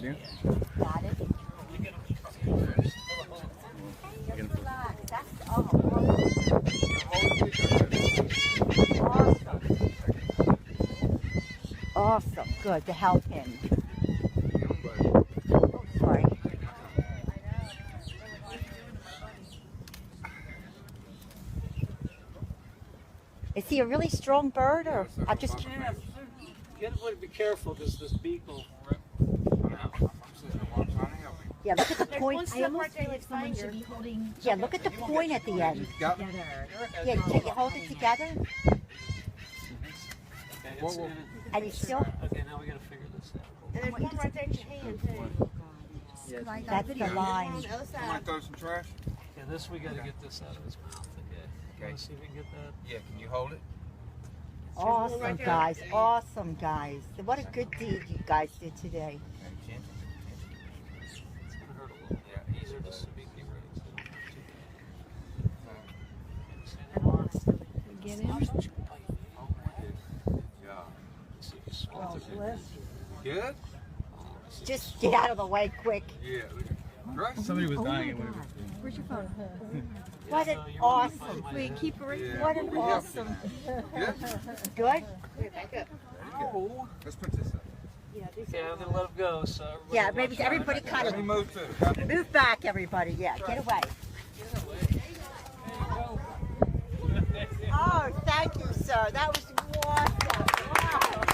dear. Got it. Relax. That's awesome. Awesome. Good to help him. Oh, sorry. Is he a really strong bird, or I'm just? Yeah, you gotta be careful because this beak will rip. Yeah, look at the point. I almost feel like someone should be holding. Yeah, look at the point at the end. Together. Yeah, can you hold it together? Okay, it's gonna, And he's still. okay, now we gotta figure this out. And there's one right there in your hand too. That's the line. On the other I might side. throw some trash. Yeah, this we gotta get this out of his mouth. Okay. Let's see if we can get that. Yeah, can you hold it? Awesome, guys. Awesome, guys. What a good deed you guys did today. It's gonna hurt a little. Yeah, these are just beaky rays. Get him. Good? Just get out of the way quick. Yeah. Great. Somebody was dying. Where's your phone? What an awesome. Wait, keep it right there. What an awesome. Good? Oh, let's put this up. Okay, I'm gonna let him go. So everybody Yeah, watch maybe out. everybody kind Let me of move too. move back, everybody. Yeah, get away. Oh, thank you, sir. That was awesome. Wow.